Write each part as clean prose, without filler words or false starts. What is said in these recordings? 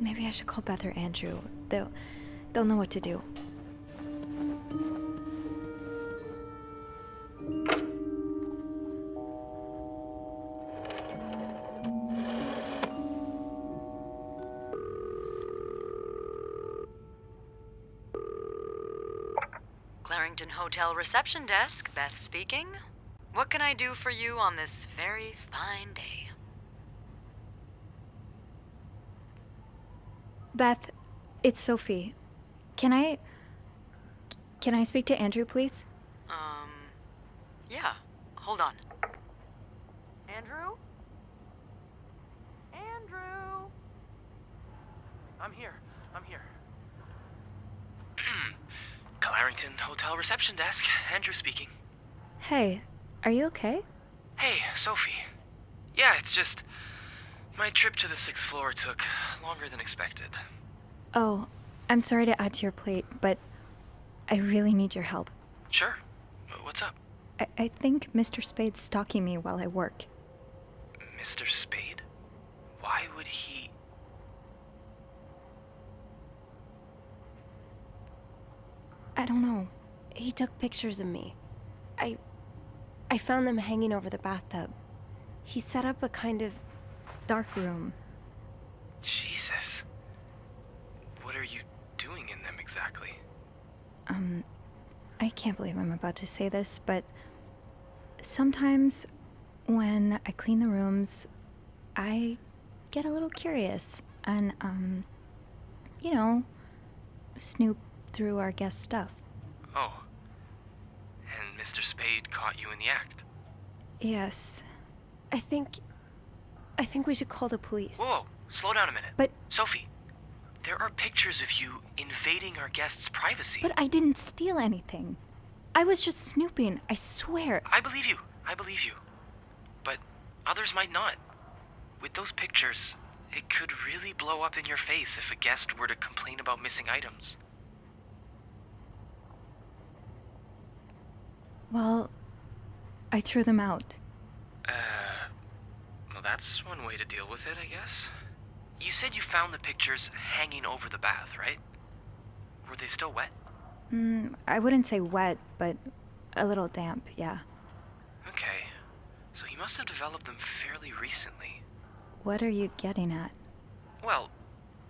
Maybe I should call Beth or Andrew. They'll know what to do. Clarington Hotel reception desk, Beth speaking. What can I do for you on this very fine day? Beth, it's Sophie. Can I speak to Andrew, please? Yeah. Hold on. Andrew? Andrew? I'm here. Clarington Hotel reception desk. Andrew speaking. Hey, are you okay? Hey, Sophie. Yeah, it's just... my trip to the 6th floor took longer than expected. Oh, I'm sorry to add to your plate, but I really need your help. Sure. What's up? I think Mr. Spade's stalking me while I work. Mr. Spade? Why would he... I don't know. He took pictures of me. I found them hanging over the bathtub. He set up a kind of dark room. Jesus. What are you doing in them exactly? I can't believe I'm about to say this, but sometimes when I clean the rooms, I get a little curious and, snoop through our guest stuff. Oh. And Mr. Spade caught you in the act? Yes. I think we should call the police. Whoa, slow down a minute. But- Sophie, there are pictures of you invading our guests' privacy. But I didn't steal anything. I was just snooping, I swear. I believe you. But others might not. With those pictures, it could really blow up in your face if a guest were to complain about missing items. Well, I threw them out. Well, that's one way to deal with it, I guess. You said you found the pictures hanging over the bath, right? Were they still wet? I wouldn't say wet, but a little damp, yeah. Okay. So you must have developed them fairly recently. What are you getting at? Well,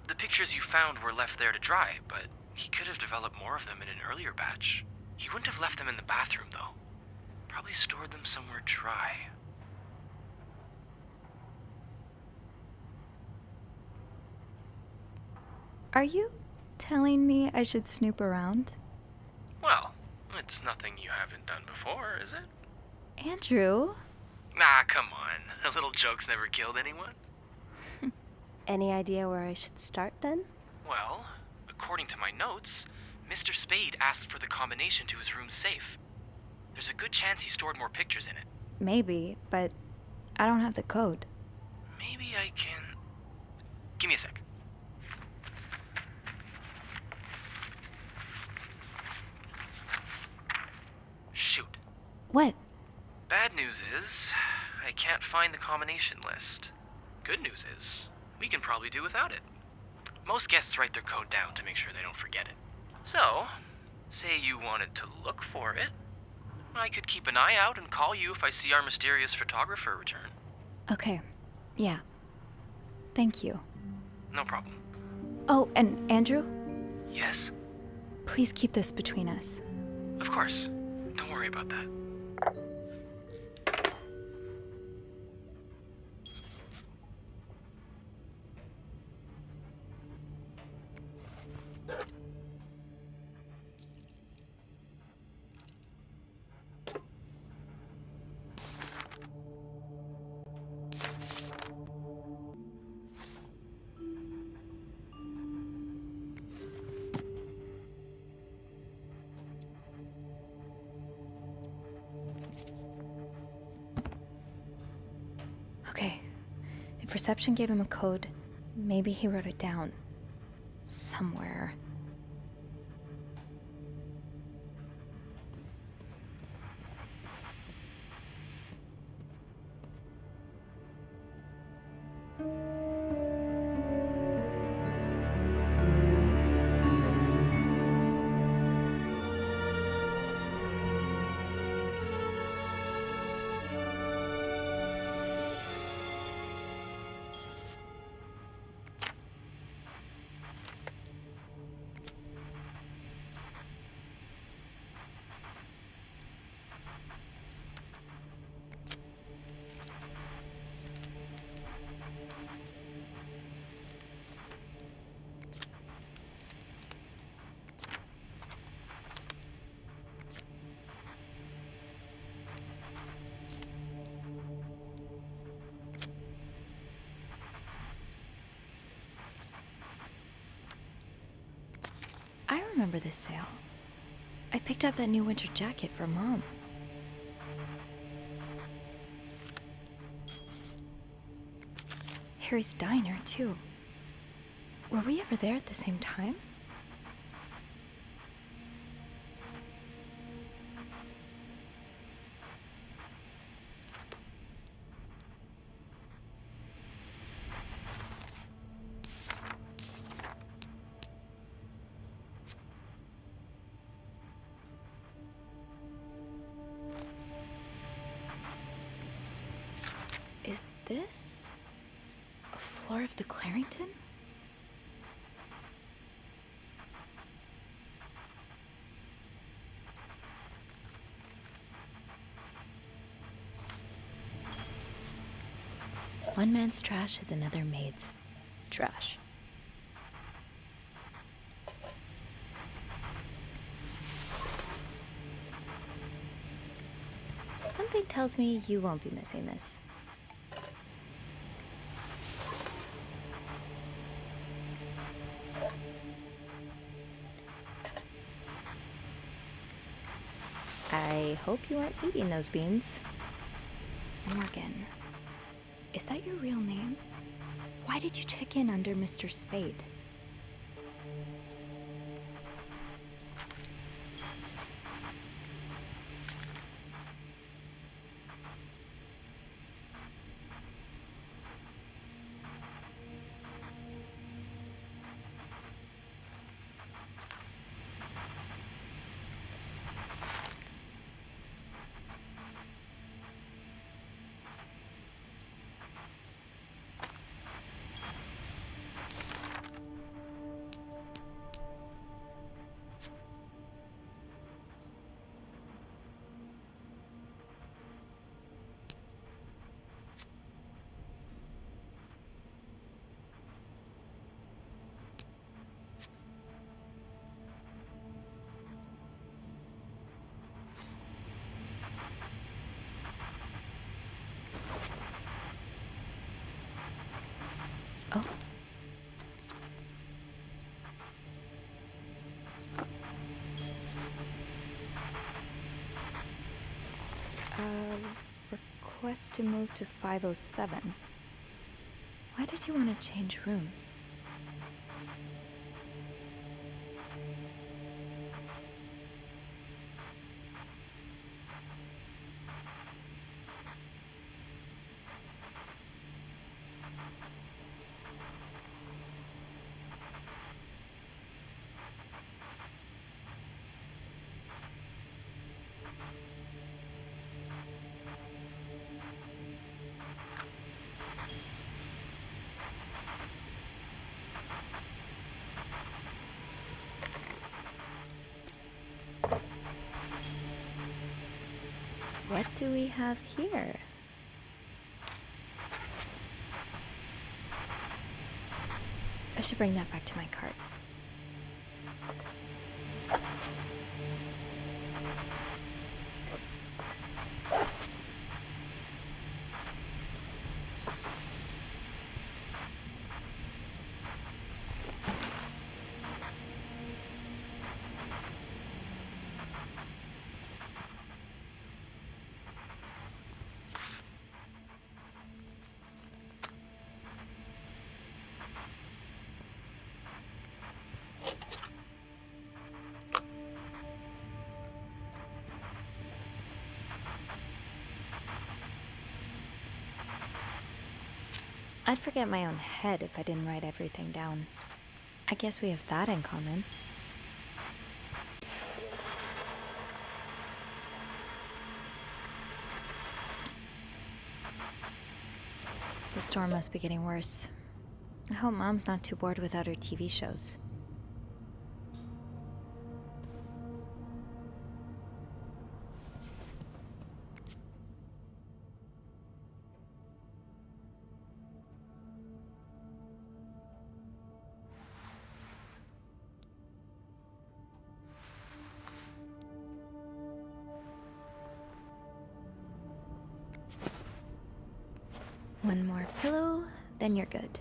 the pictures you found were left there to dry, but he could have developed more of them in an earlier batch. He wouldn't have left them in the bathroom, though. Probably stored them somewhere dry. Are you telling me I should snoop around? Well, it's nothing you haven't done before, is it? Andrew? Nah, come on. A little joke's never killed anyone. Any idea where I should start then? Well, according to my notes, Mr. Spade asked for the combination to his room's safe. There's a good chance he stored more pictures in it. Maybe, but I don't have the code. Maybe I can... Give me a sec. Shoot. What? Bad news is, I can't find the combination list. Good news is, we can probably do without it. Most guests write their code down to make sure they don't forget it. So, say you wanted to look for it, I could keep an eye out and call you if I see our mysterious photographer return. Okay. Yeah. Thank you. No problem. Oh, and Andrew? Yes? Please keep this between us. Of course. Don't worry about that. Okay. If reception gave him a code, maybe he wrote it down. Somewhere. over this sale. I picked up that new winter jacket for Mom. Harry's diner, too. Were we ever there at the same time? Is this a floor of the Clarington? One man's trash is another maid's trash. Something tells me you won't be missing this. I hope you aren't eating those beans. Morgan, is that your real name? Why did you check in under Mr. Spade? Oh. Request to move to 507. Why did you want to change rooms? What do we have here? I should bring that back to my cart. I'd forget my own head if I didn't write everything down. I guess we have that in common. The storm must be getting worse. I hope Mom's not too bored without her TV shows. One more pillow, then you're good.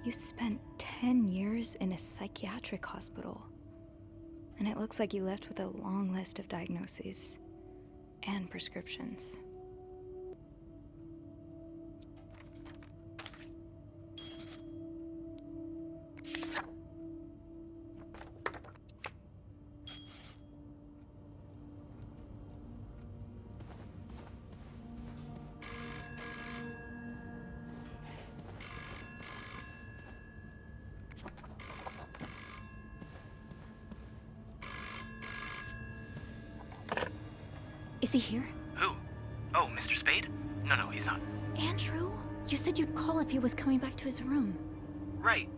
You spent 10 years in a psychiatric hospital. And it looks like you left with a long list of diagnoses and prescriptions. Is he here? Who? Oh, Mr. Spade? No, he's not. Andrew? You said you'd call if he was coming back to his room. Right.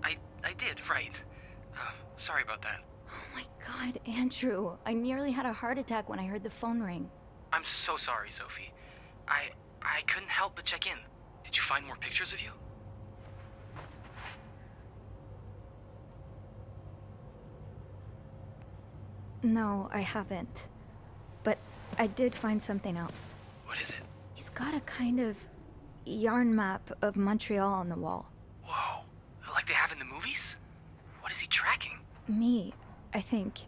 I did, right. Sorry about that. Oh my god, Andrew. I nearly had a heart attack when I heard the phone ring. I'm so sorry, Sophie. I couldn't help but check in. Did you find more pictures of you? No, I haven't. But I did find something else. What is it? He's got a kind of yarn map of Montreal on the wall. Whoa. Like they have in the movies? What is he tracking? Me, I think.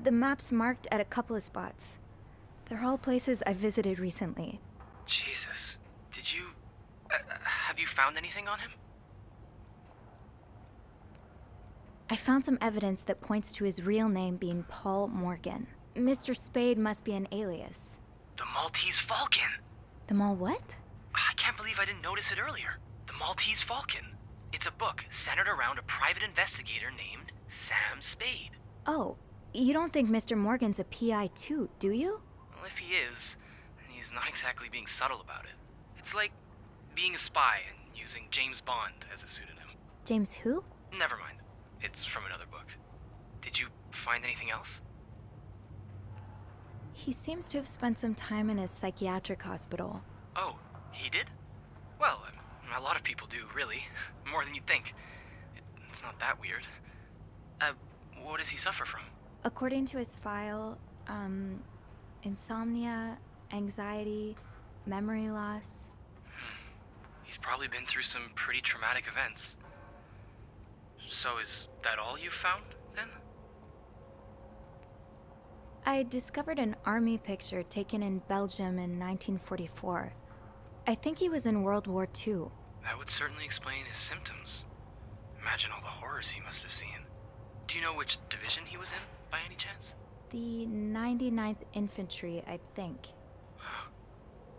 The map's marked at a couple of spots. They're all places I visited recently. Jesus. Did you... have you found anything on him? I found some evidence that points to his real name being Paul Morgan. Mr. Spade must be an alias. The Maltese Falcon! The mall what? I can't believe I didn't notice it earlier. The Maltese Falcon. It's a book centered around a private investigator named Sam Spade. Oh, you don't think Mr. Morgan's a PI too, do you? Well, if he is, then he's not exactly being subtle about it. It's like being a spy and using James Bond as a pseudonym. James who? Never mind. It's from another book. Did you find anything else? He seems to have spent some time in a psychiatric hospital. Oh, he did? Well, a lot of people do, really. More than you'd think. It's not that weird. What does he suffer from? According to his file, insomnia, anxiety, memory loss. He's probably been through some pretty traumatic events. So is that all you've found, then? I discovered an army picture taken in Belgium in 1944. I think he was in World War II. That would certainly explain his symptoms. Imagine all the horrors he must have seen. Do you know which division he was in, by any chance? The 99th Infantry, I think. Huh.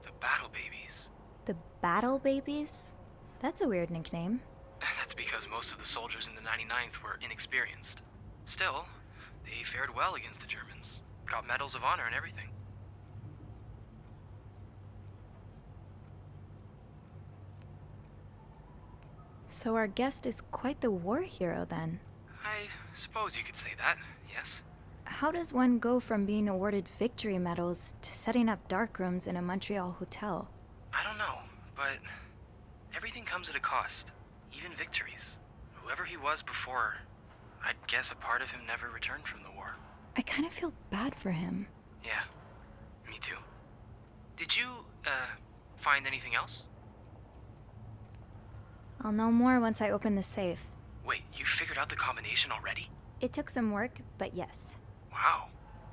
The Battle Babies. The Battle Babies? That's a weird nickname. That's because most of the soldiers in the 99th were inexperienced. Still, they fared well against the Germans. Got medals of honor and everything. So our guest is quite the war hero then. I suppose you could say that, yes. How does one go from being awarded victory medals to setting up darkrooms in a Montreal hotel? I don't know, but everything comes at a cost, even victories. Whoever he was before, I'd guess a part of him never returned from the war. I kind of feel bad for him. Yeah, me too. Did you, find anything else? I'll know more once I open the safe. Wait, you figured out the combination already? It took some work, but yes. Wow,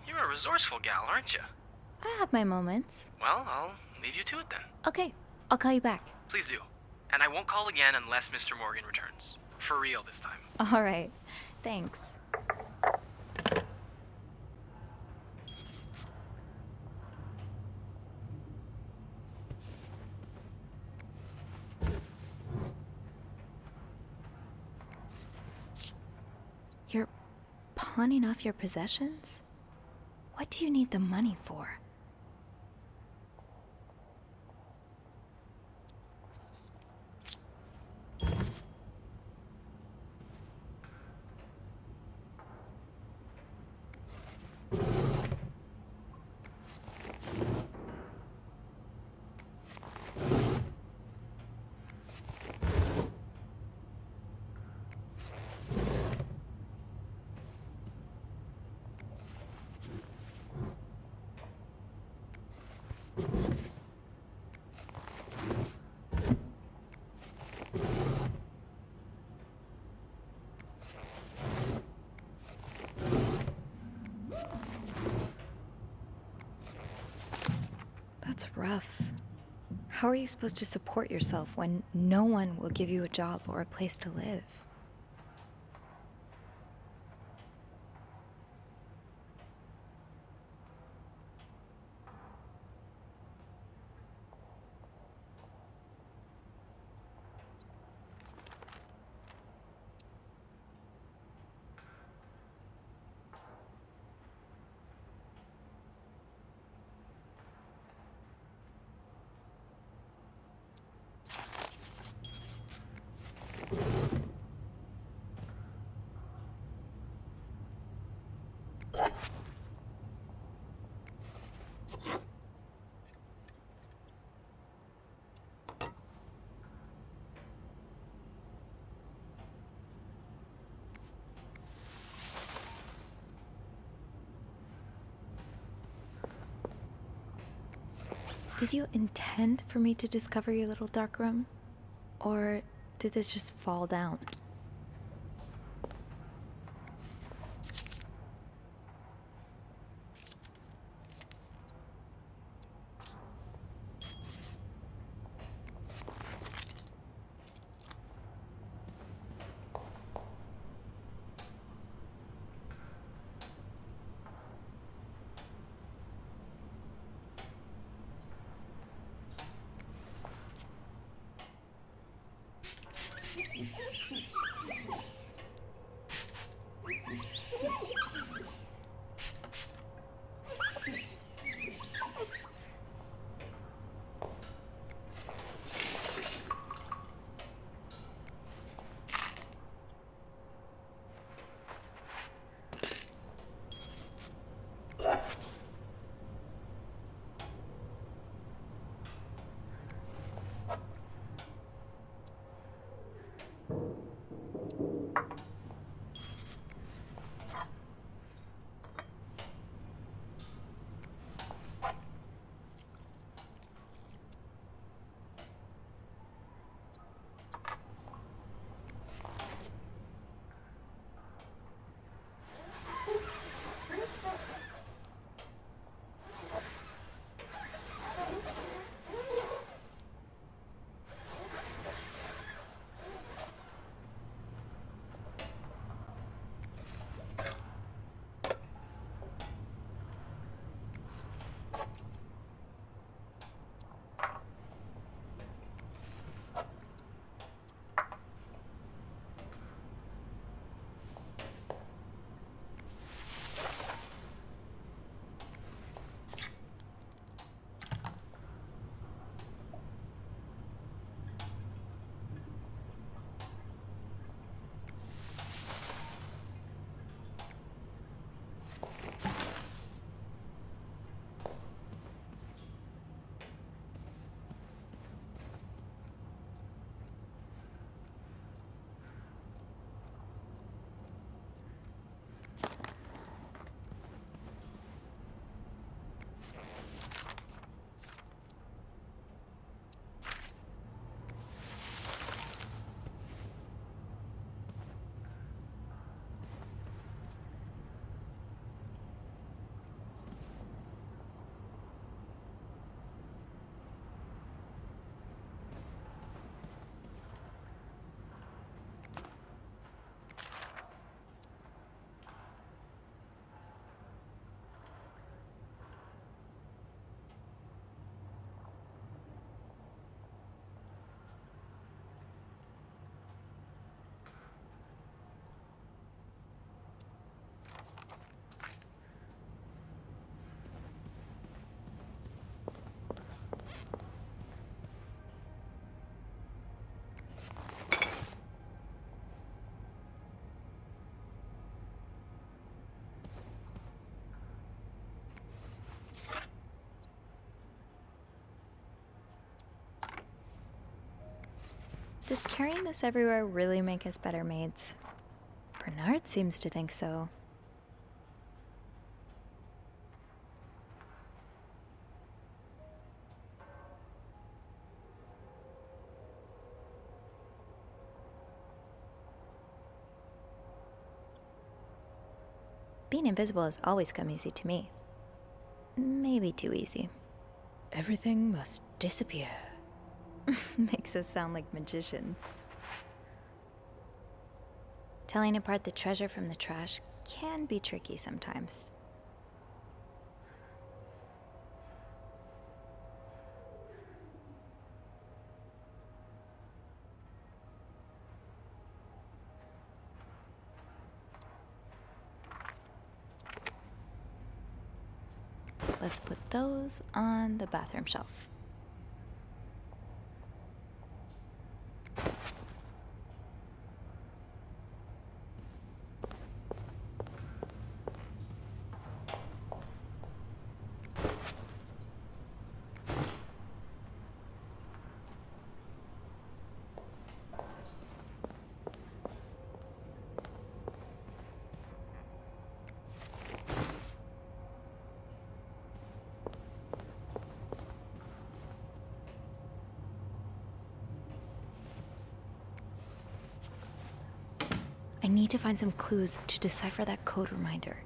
you're a resourceful gal, aren't you? I have my moments. Well, I'll leave you to it then. Okay, I'll call you back. Please do. And I won't call again unless Mr. Morgan returns. For real this time. All right, thanks. You're pawning off your possessions? What do you need the money for? rough. How are you supposed to support yourself when no one will give you a job or a place to live? Did you intend for me to discover your little dark room? Or did this just fall down? Does carrying this everywhere really make us better maids? Bernard seems to think so. Being invisible has always come easy to me. Maybe too easy. Everything must disappear. Makes us sound like magicians. Telling apart the treasure from the trash can be tricky sometimes. Let's put those on the bathroom shelf. I need to find some clues to decipher that code reminder.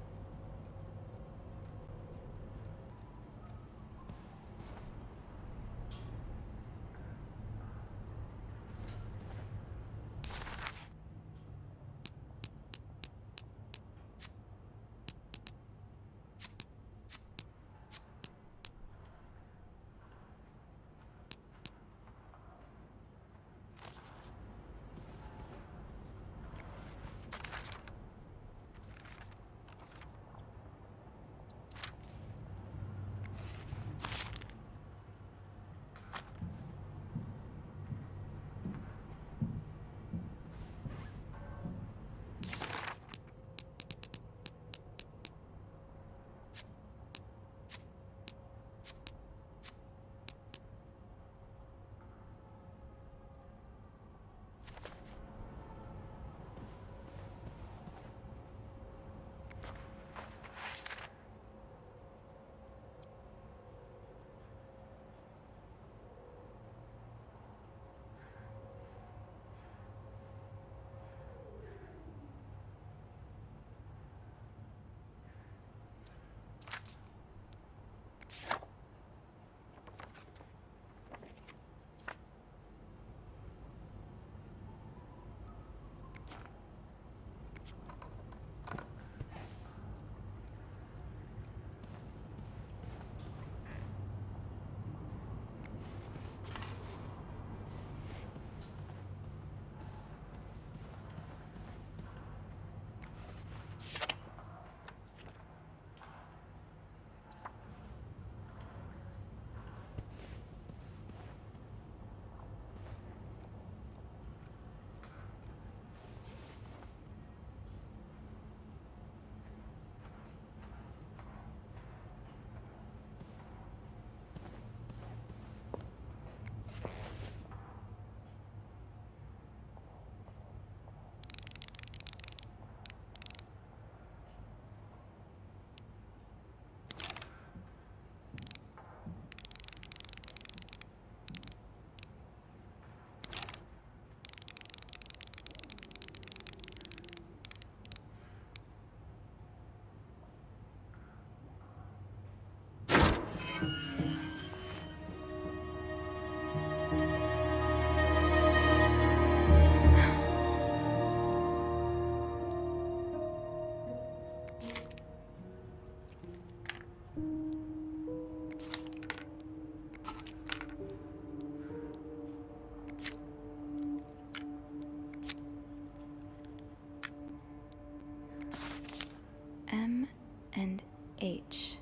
M and H.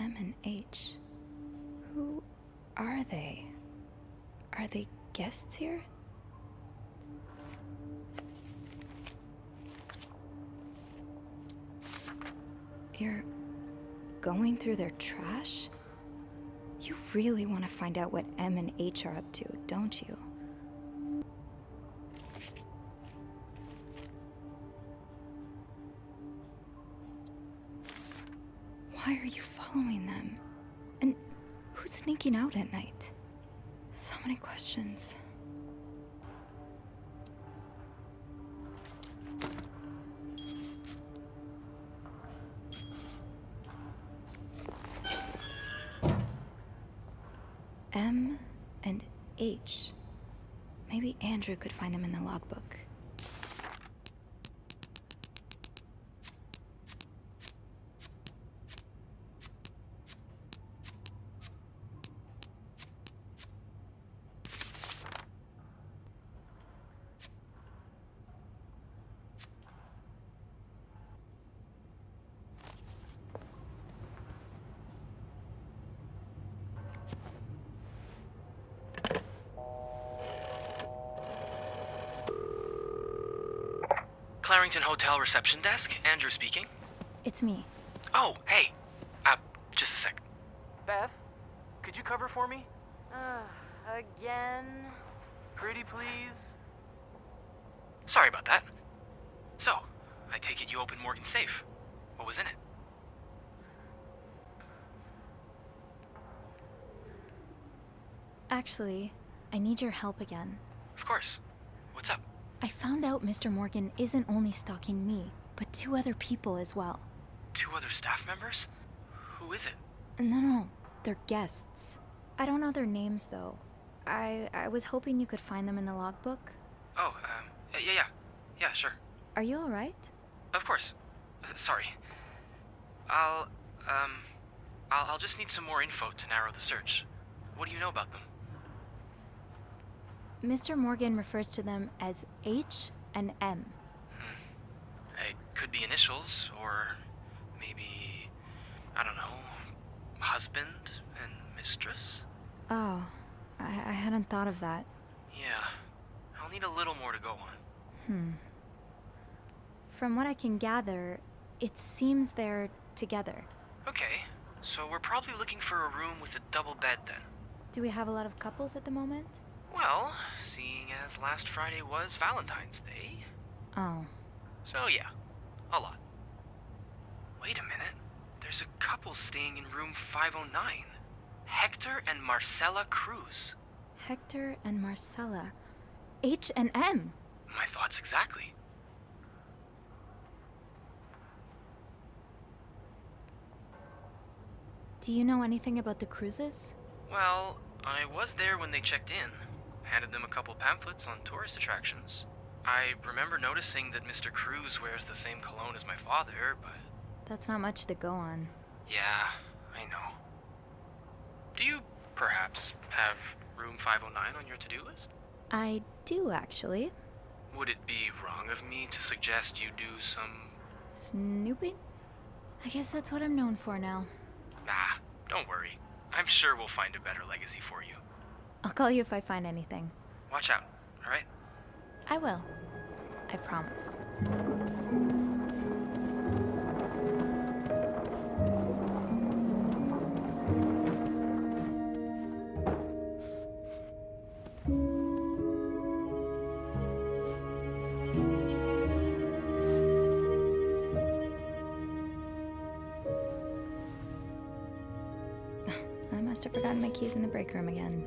M and H. Who are they? Are they guests here? You're going through their trash? You really want to find out what M and H are up to, don't you? Why are you following them? And who's sneaking out at night? So many questions. M and H. Maybe Andrew could find them in the logbook. Clarington Hotel reception desk, Andrew speaking. It's me. Oh, hey. Just a sec. Beth, could you cover for me? Again? Pretty please? Sorry about that. So, I take it you opened Morgan's safe. What was in it? Actually, I need your help again. Of course. What's up? I found out Mr. Morgan isn't only stalking me, but 2 other people as well. 2 other staff members? Who is it? No, they're guests. I don't know their names, though. I was hoping you could find them in the logbook. Oh, yeah, sure. Are you alright? Of course. Sorry. I'll just need some more info to narrow the search. What do you know about them? Mr. Morgan refers to them as H and M. It could be initials, or maybe, I don't know, husband and mistress? Oh, I hadn't thought of that. Yeah, I'll need a little more to go on. From what I can gather, it seems they're together. Okay, so we're probably looking for a room with a double bed then. Do we have a lot of couples at the moment? Well, seeing as last Friday was Valentine's Day. Oh. So yeah, a lot. Wait a minute. There's a couple staying in room 509. Hector and Marcella Cruz. Hector and Marcella. H and M. My thoughts exactly. Do you know anything about the Cruzes? Well, I was there when they checked in. Handed them a couple pamphlets on tourist attractions. I remember noticing that Mr. Cruz wears the same cologne as my father, but... That's not much to go on. Yeah, I know. Do you, perhaps, have room 509 on your to-do list? I do, actually. Would it be wrong of me to suggest you do some... Snooping? I guess that's what I'm known for now. Nah, don't worry. I'm sure we'll find a better legacy for you. I'll call you if I find anything. Watch out, alright? I will. I promise. I must have forgotten my keys in the break room again.